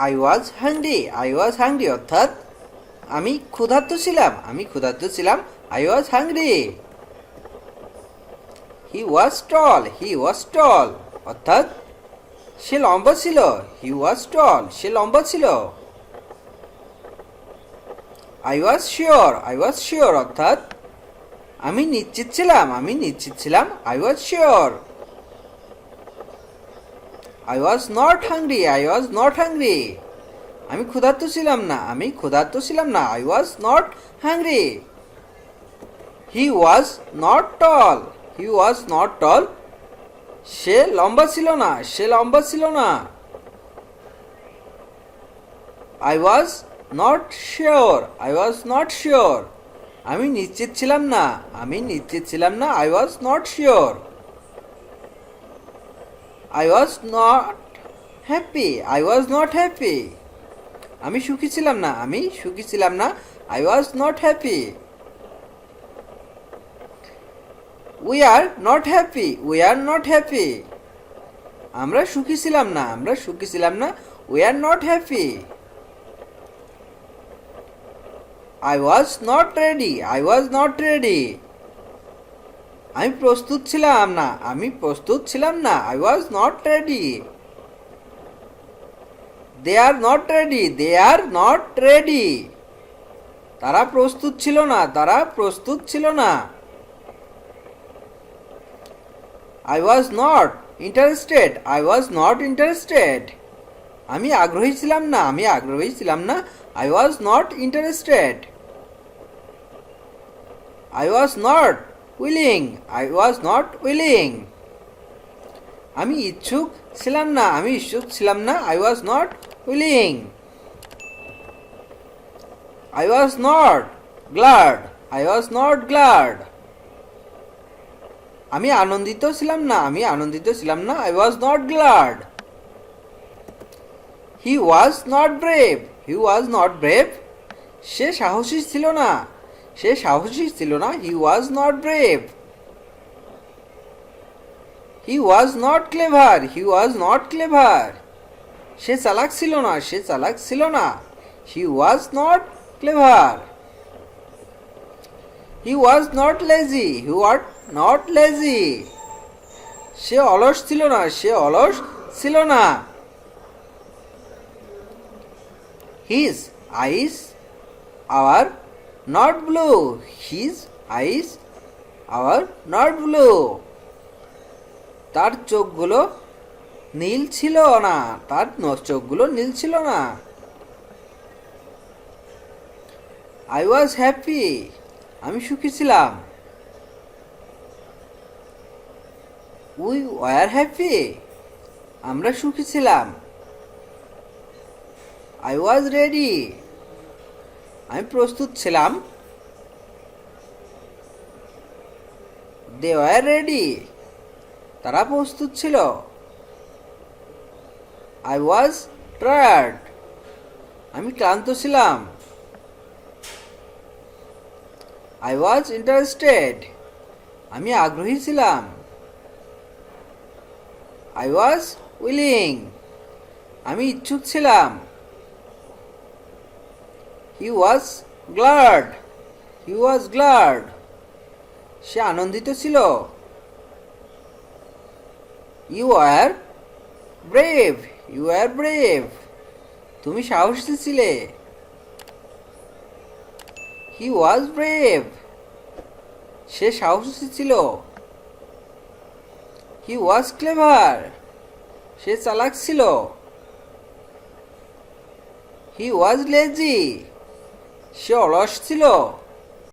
I was hungry. I was hungry অর্থাৎ আমি ক্ষুধার্ত ছিলাম। আমি ক্ষুধার্ত ছিলাম। I was hungry. He was ton. He ওয়াজ টল অর্থাৎ সে লম্বা ছিল। হি ওয়াজ টল, সে লম্বা ছিল। I was sure. I was sure অর্থাৎ আমি নিশ্চিত ছিলাম। আমি নিশ্চিত ছিলাম। I was sure. I was not hungry. I was not hungry আমি ক্ষুধার্ত ছিলাম না। আমি ক্ষুধার্ত ছিলাম না। I was not hungry. He was not tall. He was not tall সে লম্বা ছিল না। সে লম্বা ছিল না। I was not sure. I was not sure আমি নিশ্চিত ছিলাম না। আমি নিশ্চিত ছিলাম না। I was not sure. I was not happy. I was not happy আমি সুখী ছিলাম না। আমি সুখী ছিলাম না। I was not happy. We are not happy. We are not happy আমরা সুখী ছিলাম না। আমরা সুখী ছিলাম না। We are not happy. I was not ready. I was not ready আমি প্রস্তুত ছিলাম না। আমি প্রস্তুত ছিলাম না। I was not ready. They are not ready. They are not ready তারা প্রস্তুত ছিল না। তারা প্রস্তুত ছিল না। I was not interested. I was not interested আমি আগ্রহী ছিলাম না। আমি আগ্রহী ছিলাম না। I was not interested. I was not willing. I was not willing আমি ইচ্ছুক ছিলাম না। আমি ইচ্ছুক ছিলাম না। I was not willing. I was not glad. I was not glad আমি আনন্দিত ছিলাম না। আমি আনন্দিত ছিলাম না। I was not glad. He was not brave. He was not brave সে সাহসী ছিল না। সে সাহসী ছিল না। He was not brave. He was not clever. He was not clever সে চালাক ছিল না। সে চালাক ছিল না। He was not clever. He was not lazy. He was not lazy সে অলস ছিল না। সে অলস ছিল না। His eyes are not blue. His eyes are not blue তার চোখগুলো নীল ছিল না। তার চোখগুলো নীল ছিল না। আই ওয়াজ হ্যাপি আমি সুখী ছিলাম। উই ওয়ার হ্যাপি আমরা সুখী ছিলাম। আই ওয়াজ রেডি আমি প্রস্তুত ছিলাম। দে ওয়ার রেডি তারা প্রস্তুত ছিল। আই ওয়াজ টায়ার্ড আমি ক্লান্ত ছিলাম। আই ওয়াজ ইন্টারেস্টেড আমি আগ্রহী ছিলাম। আই ওয়াজ উইলিং আমি ইচ্ছুক ছিলাম। হি ওয়াজ গ্ল্যাড। হি ওয়াজ গ্ল্যাড সে আনন্দিত ছিল। You are brave. You are brave তুমি সাহসী ছিলে। হি ওয়াজ ব্রেভ সে সাহসী ছিল। হি ওয়াজ ক্লেভার সে চালাক ছিল। হি ওয়াজ লেজি সে অলস ছিল।